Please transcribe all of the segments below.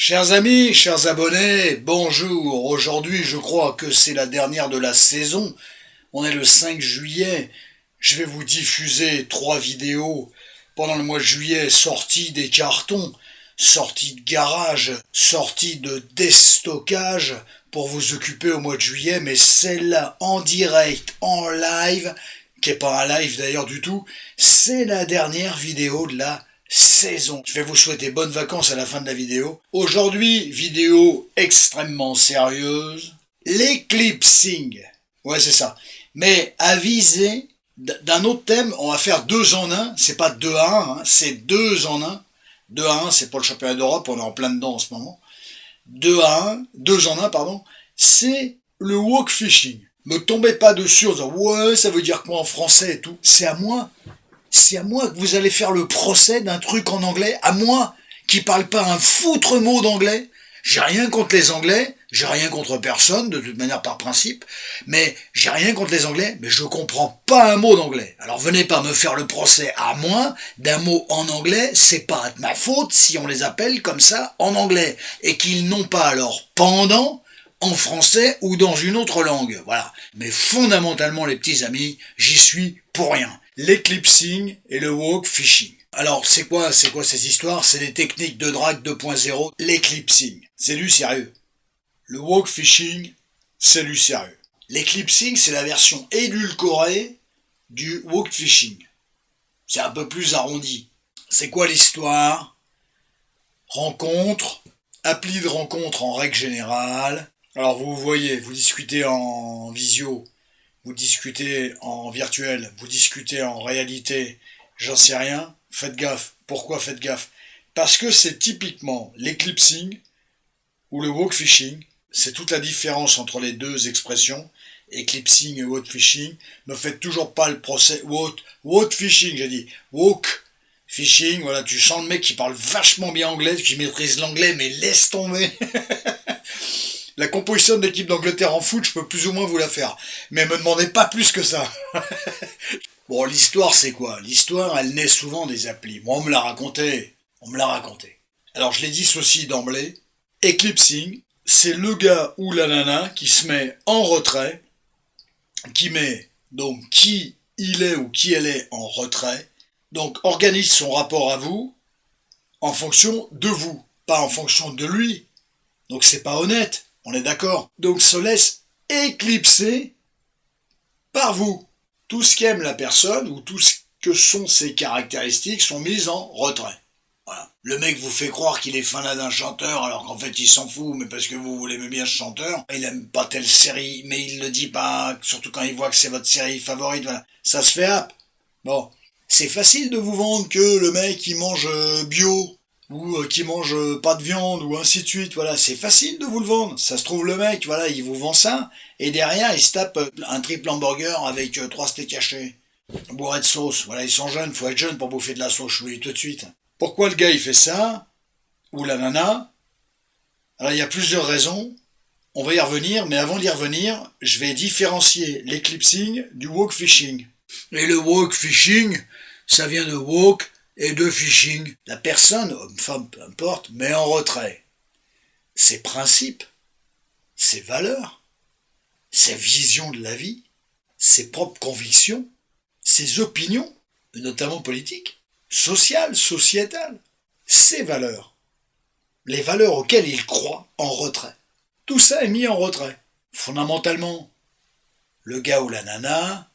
Chers amis, chers abonnés, bonjour. Aujourd'hui, je crois que c'est la dernière de la saison. On est le 5 juillet. Je vais vous diffuser 3 vidéos pendant le mois de juillet, sorties des cartons, sorties de garage, sorties de déstockage pour vous occuper au mois de juillet, mais celle-là en direct, en live, qui n'est pas un live d'ailleurs du tout, c'est la dernière vidéo de la saison. Je vais vous souhaiter bonnes vacances à la fin de la vidéo. Aujourd'hui, vidéo extrêmement sérieuse. L'éclipsing. Ouais, c'est ça. Mais avisé d'un autre thème, on va faire 2 en 1. C'est pas 2 à 1, hein, c'est 2 en 1. 2 à 1, c'est pas le championnat d'Europe, on est en plein dedans en ce moment. 2 à 1, 2 en 1, pardon. C'est le wok fishing. Ne tombez pas dessus en disant ouais, ça veut dire quoi en français et tout. C'est à moi que vous allez faire le procès d'un truc en anglais, à moi, qui parle pas un foutre mot d'anglais. J'ai rien contre les Anglais, j'ai rien contre personne, de toute manière par principe, mais j'ai rien contre les Anglais, mais je comprends pas un mot d'anglais. Alors venez pas me faire le procès à moi d'un mot en anglais, c'est pas de ma faute si on les appelle comme ça en anglais, et qu'ils n'ont pas alors pendant en français ou dans une autre langue, voilà. Mais fondamentalement les petits amis, j'y suis pour rien. L'eclipsing et le wok fishing. Alors, c'est quoi ces histoires? C'est des techniques de drague 2.0. L'eclipsing, c'est du sérieux. Le wok fishing, c'est du sérieux. L'eclipsing, c'est la version édulcorée du wok fishing. C'est un peu plus arrondi. C'est quoi l'histoire? Rencontre, appli de rencontre en règle générale. Alors, vous voyez, vous discutez en visio, vous discutez en virtuel, vous discutez en réalité, j'en sais rien. Faites gaffe. Pourquoi faites gaffe? Parce que c'est typiquement l'eclipsing ou le wok fishing. C'est toute la différence entre les deux expressions, eclipsing et wok fishing. Ne faites toujours pas le procès. Wok fishing, j'ai dit. Wok fishing, voilà, tu sens le mec qui parle vachement bien anglais, qui maîtrise l'anglais, mais laisse tomber. La composition de l'équipe d'Angleterre en foot, je peux plus ou moins vous la faire. Mais me demandez pas plus que ça. Bon, l'histoire, c'est quoi? L'histoire, elle naît souvent des applis. Moi, on me l'a raconté. Alors, je l'ai dit ceci d'emblée. Eclipsing, c'est le gars ou la nana qui se met en retrait, qui met donc qui il est ou qui elle est en retrait, donc organise son rapport à vous en fonction de vous, pas en fonction de lui. Donc, c'est pas honnête. On est d'accord? Donc, se laisse éclipser par vous. Tout ce qu'aime la personne, ou tout ce que sont ses caractéristiques, sont mises en retrait. Voilà. Le mec vous fait croire qu'il est fan d'un chanteur, alors qu'en fait il s'en fout, mais parce que vous l'aimez bien ce chanteur. Il aime pas telle série, mais il le dit pas, surtout quand il voit que c'est votre série favorite, voilà. Ça se fait hop. Bon. C'est facile de vous vendre que le mec il mange bio, ou qui mange pas de viande, ou ainsi de suite, voilà. C'est facile de vous le vendre. Ça se trouve le mec, voilà, il vous vend ça, et derrière il se tape un triple hamburger avec 3 steaks hachés, bourré de sauce. Voilà, ils sont jeunes, faut être jeune pour bouffer de la sauce, je vous le dis tout de suite. Pourquoi le gars il fait ça, ou la nana? Alors il y a plusieurs raisons, on va y revenir, mais avant d'y revenir, je vais différencier l'eclipsing du wok fishing. Et le wok fishing, ça vient de wok et de fishing. La personne, homme, femme, peu importe, met en retrait ses principes, ses valeurs, sa vision de la vie, ses propres convictions, ses opinions, notamment politiques, sociales, sociétales, ses valeurs, les valeurs auxquelles il croit, en retrait. Tout ça est mis en retrait. Fondamentalement, le gars ou la nana,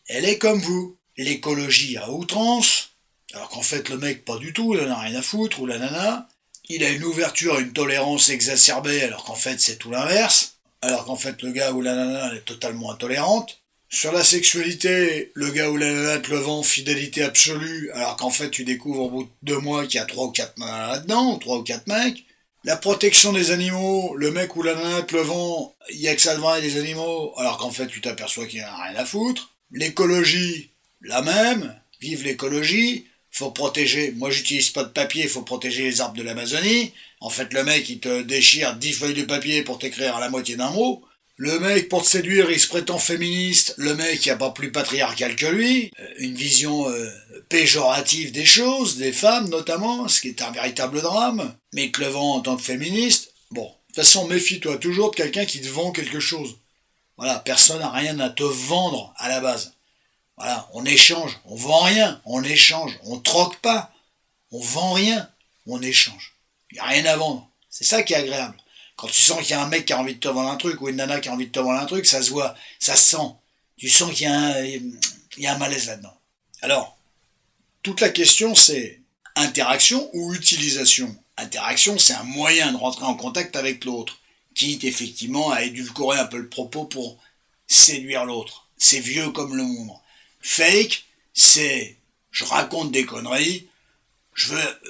elle est comme vous. L'écologie à outrance, alors qu'en fait le mec pas du tout, il en a rien à foutre, ou la nana, il a une ouverture, une tolérance exacerbée, alors qu'en fait c'est tout l'inverse, alors qu'en fait le gars ou la nana elle est totalement intolérante. Sur la sexualité, le gars ou la nana te le vend fidélité absolue, alors qu'en fait tu découvres au bout de 2 mois qu'il y a 3 ou 4 nanas là-dedans, 3 ou 4 mecs. La protection des animaux, le mec ou la nana te le vend, il y a que ça devant les animaux, alors qu'en fait tu t'aperçois qu'il n'y en a rien à foutre. L'écologie, la même, vive l'écologie, faut protéger, moi j'utilise pas de papier, faut protéger les arbres de l'Amazonie. En fait le mec il te déchire 10 feuilles de papier pour t'écrire à la moitié d'un mot. Le mec, pour te séduire, il se prétend féministe. Le mec, il n'y a pas plus patriarcal que lui. Une vision péjorative des choses, des femmes notamment, ce qui est un véritable drame, mais Clevant en tant que féministe, bon, de toute façon, méfie-toi toujours de quelqu'un qui te vend quelque chose. Voilà, personne n'a rien à te vendre à la base. Voilà, on échange, on vend rien, on échange, on troque pas, on vend rien, on échange. Il n'y a rien à vendre. C'est ça qui est agréable. Quand tu sens qu'il y a un mec qui a envie de te vendre un truc ou une nana qui a envie de te vendre un truc, ça se voit, ça se sent. Tu sens il y a un malaise là-dedans. Alors, toute la question c'est interaction ou utilisation. Interaction, c'est un moyen de rentrer en contact avec l'autre, quitte effectivement à édulcorer un peu le propos pour séduire l'autre. C'est vieux comme le monde. Fake, c'est je raconte des conneries, je veux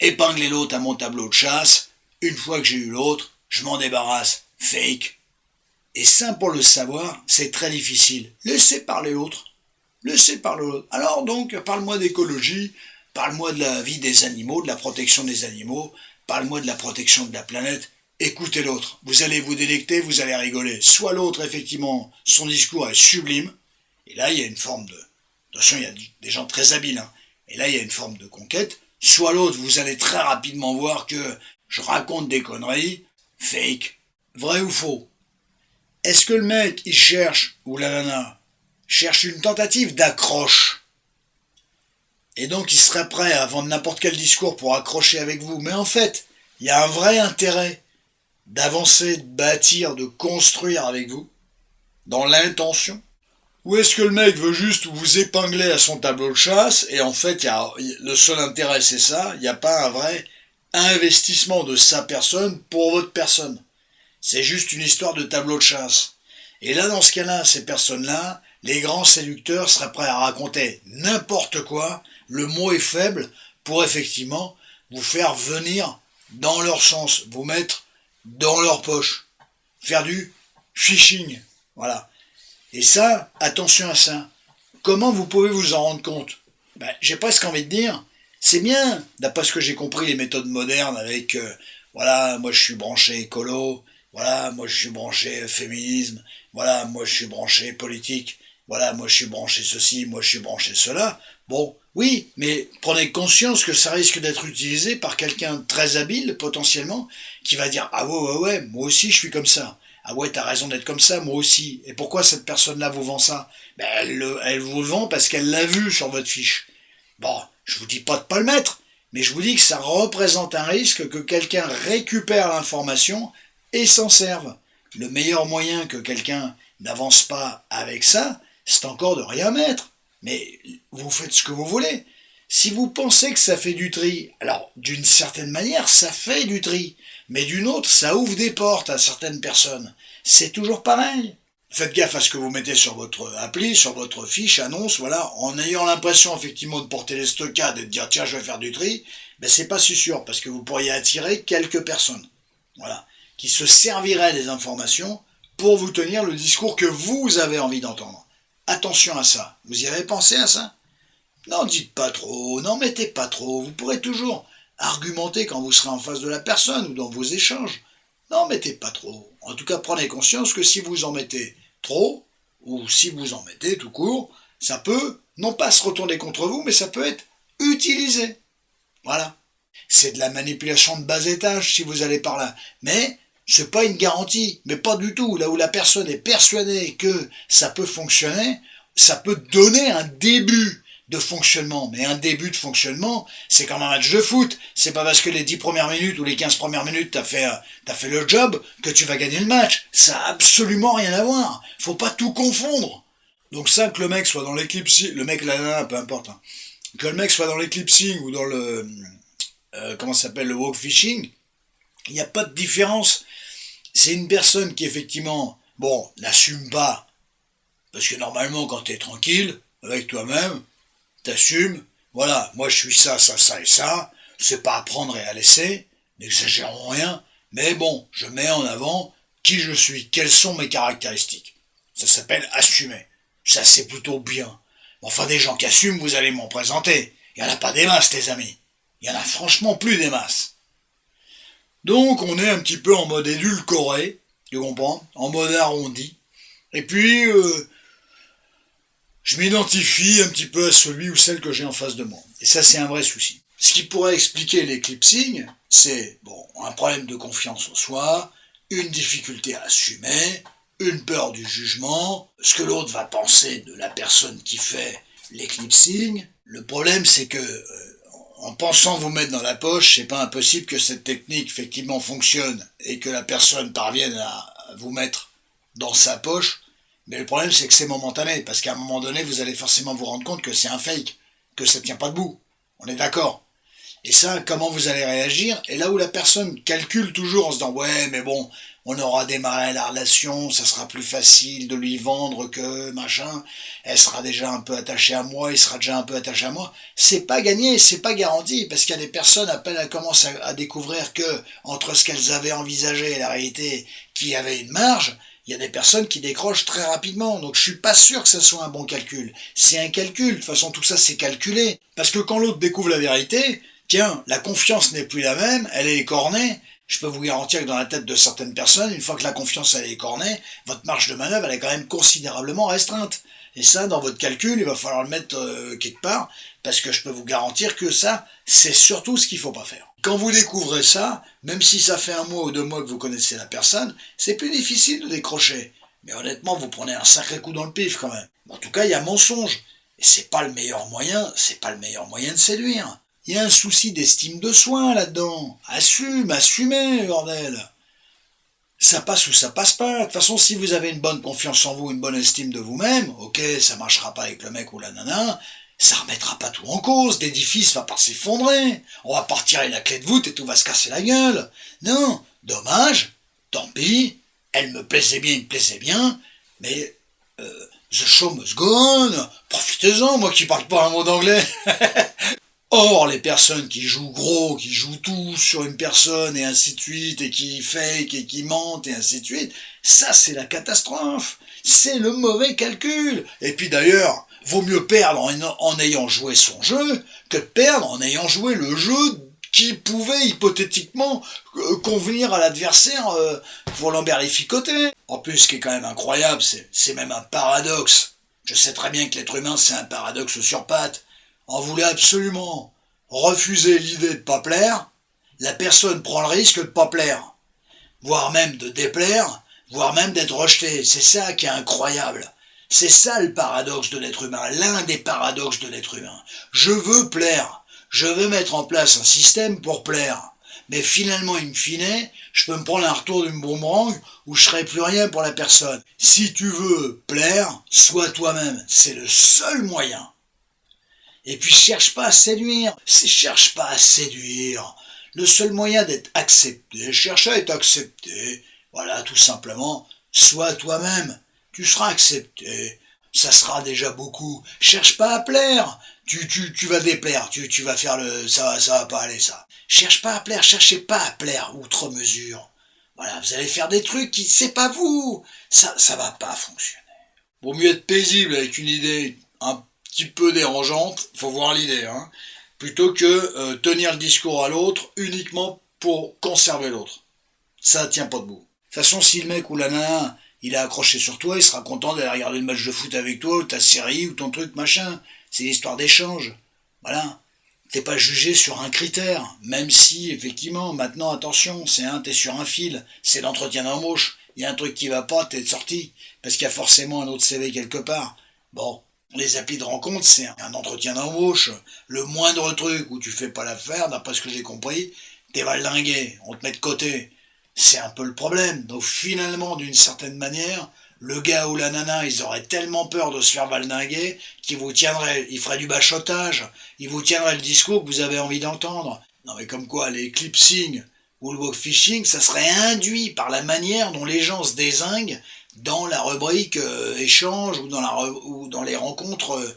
épingler l'autre à mon tableau de chasse, une fois que j'ai eu l'autre, je m'en débarrasse. Fake. Et ça, pour le savoir, c'est très difficile. Laissez parler l'autre. Laissez parler l'autre. Alors donc, parle-moi d'écologie, parle-moi de la vie des animaux, de la protection des animaux, parle-moi de la protection de la planète. Écoutez l'autre. Vous allez vous délecter, vous allez rigoler. Soit l'autre, effectivement, son discours est sublime, et là, il y a une forme de... Attention, il y a des gens très habiles, hein. Et là, il y a une forme de conquête. Soit l'autre, vous allez très rapidement voir que je raconte des conneries, fake, vrai ou faux. Est-ce que le mec, il cherche, ou la nana, cherche une tentative d'accroche, et donc il serait prêt à vendre n'importe quel discours pour accrocher avec vous, mais en fait, il y a un vrai intérêt d'avancer, de bâtir, de construire avec vous, dans l'intention. Ou est-ce que le mec veut juste vous épingler à son tableau de chasse, et en fait, le seul intérêt c'est ça, il n'y a pas un vrai investissement de sa personne pour votre personne. C'est juste une histoire de tableau de chasse. Et là, dans ce cas-là, ces personnes-là, les grands séducteurs seraient prêts à raconter n'importe quoi, le mot est faible, pour effectivement vous faire venir dans leur sens, vous mettre dans leur poche, faire du phishing, voilà. Et ça, attention à ça. Comment vous pouvez vous en rendre compte? J'ai presque envie de dire, c'est bien, d'après ce que j'ai compris, les méthodes modernes avec, voilà, moi je suis branché écolo, voilà, moi je suis branché féminisme, voilà, moi je suis branché politique, voilà, moi je suis branché ceci, moi je suis branché cela. Bon, oui, mais prenez conscience que ça risque d'être utilisé par quelqu'un de très habile, potentiellement, qui va dire, ah ouais, moi aussi je suis comme ça. Ah ouais, t'as raison d'être comme ça, moi aussi. Et pourquoi cette personne-là vous vend ça? Elle vous le vend parce qu'elle l'a vu sur votre fiche. Bon, je vous dis pas de pas le mettre, mais je vous dis que ça représente un risque que quelqu'un récupère l'information et s'en serve. Le meilleur moyen que quelqu'un n'avance pas avec ça, c'est encore de rien mettre. Mais vous faites ce que vous voulez. Si vous pensez que ça fait du tri, alors d'une certaine manière, ça fait du tri. Mais d'une autre, ça ouvre des portes à certaines personnes. C'est toujours pareil. Faites gaffe à ce que vous mettez sur votre appli, sur votre fiche, annonce, voilà, en ayant l'impression effectivement de porter les stockades et de dire tiens je vais faire du tri, c'est pas si sûr, parce que vous pourriez attirer quelques personnes, voilà, qui se serviraient des informations pour vous tenir le discours que vous avez envie d'entendre. Attention à ça. Vous y avez pensé à ça? N'en dites pas trop, n'en mettez pas trop, vous pourrez toujours argumenter quand vous serez en face de la personne ou dans vos échanges. N'en mettez pas trop. En tout cas, prenez conscience que si vous en mettez trop, ou si vous en mettez tout court, ça peut non pas se retourner contre vous, mais ça peut être utilisé. Voilà. C'est de la manipulation de bas étage si vous allez par là. Mais c'est pas une garantie, mais pas du tout. Là où la personne est persuadée que ça peut fonctionner, ça peut donner un début de fonctionnement. Mais un début de fonctionnement, c'est comme un match de foot. C'est pas parce que les 10 premières minutes ou les 15 premières minutes t'as fait le job que tu vas gagner le match. Ça a absolument rien à voir. Faut pas tout confondre. Donc ça, que le mec soit dans l'éclipsing, le mec là, peu importe, hein, que le mec soit dans l'éclipsing ou dans le, comment ça s'appelle, le walk fishing, il n'y a pas de différence. C'est une personne qui effectivement, bon, n'assume pas. Parce que normalement, quand t'es tranquille, avec toi-même, t'assumes, voilà, moi je suis ça, ça, ça et ça, c'est pas à prendre et à laisser, n'exagérons rien, mais bon, je mets en avant qui je suis, quelles sont mes caractéristiques. Ça s'appelle assumer. Ça c'est plutôt bien. Enfin, des gens qui assument, vous allez m'en présenter. Il n'y en a pas des masses, les amis. Il y en a franchement plus des masses. Donc on est un petit peu en mode édulcoré, tu comprends, en mode arrondi. Et puis, je m'identifie un petit peu à celui ou celle que j'ai en face de moi. Et ça, c'est un vrai souci. Ce qui pourrait expliquer l'éclipsing, c'est bon, un problème de confiance en soi, une difficulté à assumer, une peur du jugement, ce que l'autre va penser de la personne qui fait l'éclipsing. Le problème, c'est que en pensant vous mettre dans la poche, c'est pas impossible que cette technique effectivement fonctionne et que la personne parvienne à vous mettre dans sa poche. Mais le problème, c'est que c'est momentané, parce qu'à un moment donné, vous allez forcément vous rendre compte que c'est un fake, que ça tient pas debout. On est d'accord. Et ça, comment vous allez réagir? Et là où la personne calcule toujours en se disant ouais, mais bon, on aura démarré la relation, ça sera plus facile de lui vendre que machin, elle sera déjà un peu attachée à moi, il sera déjà un peu attaché à moi. C'est pas gagné, c'est pas garanti, parce qu'il y a des personnes, à peine elles commencent à découvrir que entre ce qu'elles avaient envisagé et la réalité, qu'il y avait une marge, il y a des personnes qui décrochent très rapidement, donc je suis pas sûr que ça soit un bon calcul. C'est un calcul, de toute façon tout ça c'est calculé. Parce que quand l'autre découvre la vérité, tiens, la confiance n'est plus la même, elle est écornée. Je peux vous garantir que dans la tête de certaines personnes, une fois que la confiance elle est écornée, votre marge de manœuvre elle est quand même considérablement restreinte. Et ça, dans votre calcul, il va falloir le mettre quelque part, parce que je peux vous garantir que ça, c'est surtout ce qu'il faut pas faire. Quand vous découvrez ça, même si ça fait 1 mois ou 2 mois que vous connaissez la personne, c'est plus difficile de décrocher. Mais honnêtement, vous prenez un sacré coup dans le pif quand même. En tout cas, il y a mensonge. Et c'est pas le meilleur moyen, c'est pas le meilleur moyen de séduire. Il y a un souci d'estime de soi là-dedans. Assumez, bordel. Ça passe ou ça passe pas. De toute façon, si vous avez une bonne confiance en vous, une bonne estime de vous-même, ok, ça marchera pas avec le mec ou la nana, ça remettra pas tout en cause, l'édifice va pas s'effondrer, on va pas retirer la clé de voûte et tout va se casser la gueule. Non, dommage, tant pis, elle me plaisait bien, il me plaisait bien, mais the show must go on, profitez-en, moi qui parle pas un mot d'anglais. Or, les personnes qui jouent gros, qui jouent tout sur une personne et ainsi de suite, et qui fake et qui mentent et ainsi de suite, ça c'est la catastrophe. C'est le mauvais calcul. Et puis d'ailleurs, vaut mieux perdre en ayant joué son jeu que de perdre en ayant joué le jeu qui pouvait hypothétiquement convenir à l'adversaire pour l'emberlificoter. En plus, ce qui est quand même incroyable, c'est même un paradoxe. Je sais très bien que l'être humain, c'est un paradoxe sur pattes. On voulait absolument refuser l'idée de pas plaire, la personne prend le risque de pas plaire, voire même de déplaire, voire même d'être rejetée. C'est ça qui est incroyable. C'est ça le paradoxe de l'être humain, l'un des paradoxes de l'être humain. Je veux plaire, je veux mettre en place un système pour plaire. Mais finalement, in fine, je peux me prendre un retour d'une boomerang où je serai plus rien pour la personne. Si tu veux plaire, sois toi-même. C'est le seul moyen. Et puis cherche pas à séduire, cherche pas à séduire. Le seul moyen d'être accepté, cherche à être accepté. Voilà, tout simplement, sois toi-même. Tu seras accepté. Ça sera déjà beaucoup. Cherche pas à plaire. Tu vas déplaire. Tu vas faire le... Ça va pas aller, ça. Cherche pas à plaire. Cherchez pas à plaire outre mesure. Voilà, vous allez faire des trucs qui... C'est pas vous. Ça va pas fonctionner. Vaut mieux être paisible avec une idée un petit peu dérangeante, faut voir l'idée, hein, plutôt que tenir le discours à l'autre uniquement pour conserver l'autre. Ça tient pas debout. De toute façon, si le mec ou la nana, il est accroché sur toi, il sera content d'aller regarder le match de foot avec toi, ou ta série, ou ton truc, machin. C'est l'histoire d'échange. Voilà. T'es pas jugé sur un critère, même si, effectivement, maintenant, attention, t'es sur un fil, c'est l'entretien d'embauche. Il y a un truc qui va pas, t'es sorti, parce qu'il y a forcément un autre CV quelque part. Bon. Les applis de rencontre, c'est un entretien d'embauche. Le moindre truc où tu fais pas l'affaire, d'après ce que j'ai compris, t'es valdingué, on te met de côté. C'est un peu le problème. Donc finalement, d'une certaine manière, le gars ou la nana, ils auraient tellement peur de se faire valdinguer qu'ils vous tiendraient, ils feraient du bachotage, ils vous tiendraient le discours que vous avez envie d'entendre. Non mais comme quoi, l'éclipsing ou le walk-fishing, ça serait induit par la manière dont les gens se dézinguent dans la rubrique échange ou dans les rencontres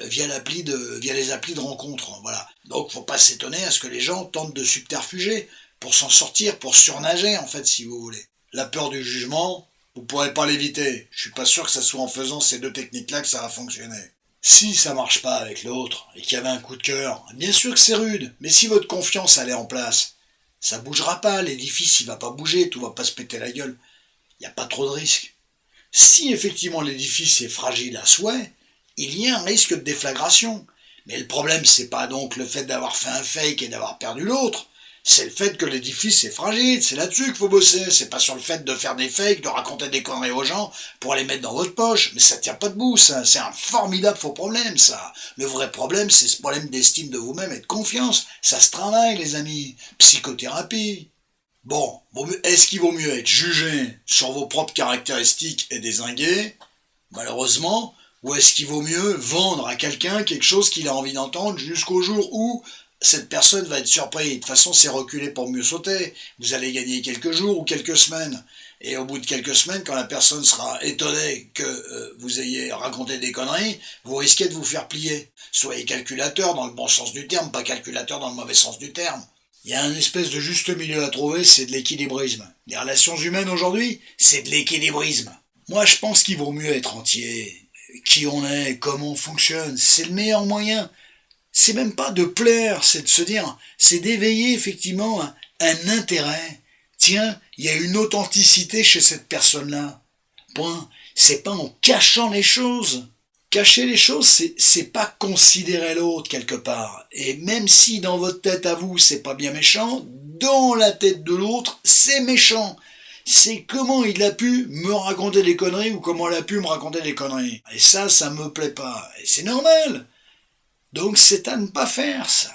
via les applis de rencontre. Voilà. Donc faut pas s'étonner à ce que les gens tentent de subterfuger pour s'en sortir, pour surnager en fait si vous voulez. La peur du jugement, vous pourrez pas l'éviter. Je suis pas sûr que ça soit en faisant ces deux techniques-là que ça va fonctionner. Si ça marche pas avec l'autre et qu'il y avait un coup de cœur, bien sûr que c'est rude, mais si votre confiance elle est en place, ça bougera pas, l'édifice il va pas bouger, tout va pas se péter la gueule. Il n'y a pas trop de risques. Si effectivement l'édifice est fragile à souhait, il y a un risque de déflagration. Mais le problème, c'est pas donc le fait d'avoir fait un fake et d'avoir perdu l'autre, c'est le fait que l'édifice est fragile, c'est là-dessus qu'il faut bosser, c'est pas sur le fait de faire des fakes, de raconter des conneries aux gens pour les mettre dans votre poche, mais ça tient pas debout, ça, c'est un formidable faux problème, ça. Le vrai problème, c'est ce problème d'estime de vous-même et de confiance, ça se travaille, les amis, psychothérapie. Bon, est-ce qu'il vaut mieux être jugé sur vos propres caractéristiques et dézingué, malheureusement, ou est-ce qu'il vaut mieux vendre à quelqu'un quelque chose qu'il a envie d'entendre jusqu'au jour où cette personne va être surprise? De toute façon, c'est reculer pour mieux sauter. Vous allez gagner quelques jours ou quelques semaines. Et au bout de quelques semaines, quand la personne sera étonnée que vous ayez raconté des conneries, vous risquez de vous faire plier. Soyez calculateur dans le bon sens du terme, pas calculateur dans le mauvais sens du terme. Il y a un espèce de juste milieu à trouver, c'est de l'équilibrisme. Les relations humaines aujourd'hui, c'est de l'équilibrisme. Moi, je pense qu'il vaut mieux être entier. Qui on est, comment on fonctionne, c'est le meilleur moyen. C'est même pas de plaire, c'est de se dire, c'est d'éveiller effectivement un intérêt. Tiens, il y a une authenticité chez cette personne-là. Point. C'est pas en cachant les choses. Cacher les choses, c'est pas considérer l'autre quelque part. Et même si dans votre tête à vous, c'est pas bien méchant, dans la tête de l'autre, c'est méchant. C'est comment il a pu me raconter des conneries ou comment elle a pu me raconter des conneries. Et ça me plaît pas. Et c'est normal. Donc c'est à ne pas faire ça.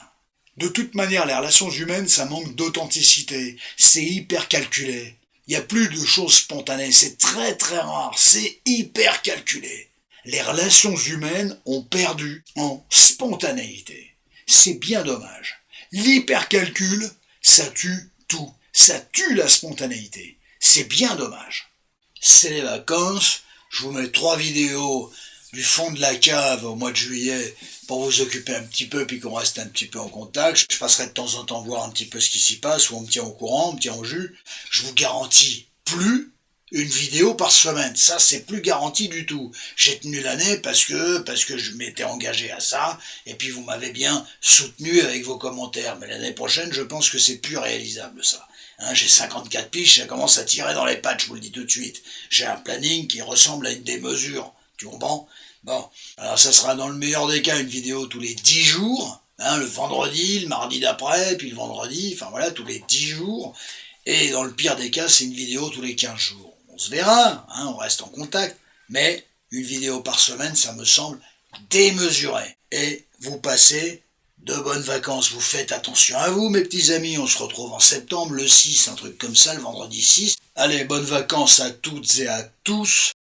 De toute manière, les relations humaines, ça manque d'authenticité. C'est hyper calculé. Il n'y a plus de choses spontanées. C'est très très rare. C'est hyper calculé. Les relations humaines ont perdu en spontanéité. C'est bien dommage. L'hypercalcul, ça tue tout. Ça tue la spontanéité. C'est bien dommage. C'est les vacances. Je vous mets 3 vidéos du fond de la cave au mois de juillet pour vous occuper un petit peu puis qu'on reste un petit peu en contact. Je passerai de temps en temps voir un petit peu ce qui s'y passe, ou on me tient au courant, on me tient au jus. Je vous garantis plus une vidéo par semaine. Ça, c'est plus garanti du tout. J'ai tenu l'année parce que je m'étais engagé à ça, et puis vous m'avez bien soutenu avec vos commentaires. Mais l'année prochaine, je pense que c'est plus réalisable, ça. Hein, j'ai 54 piges, ça commence à tirer dans les pattes, je vous le dis tout de suite. J'ai un planning qui ressemble à une démesure. Tu comprends? Bon, alors ça sera dans le meilleur des cas une vidéo tous les 10 jours, hein, le vendredi, le mardi d'après, puis le vendredi, enfin voilà, tous les 10 jours. Et dans le pire des cas, c'est une vidéo tous les 15 jours. On se verra, hein, on reste en contact, mais une vidéo par semaine, ça me semble démesuré. Et vous passez de bonnes vacances, vous faites attention à vous, mes petits amis, on se retrouve en septembre, le 6, un truc comme ça, le vendredi 6. Allez, bonnes vacances à toutes et à tous.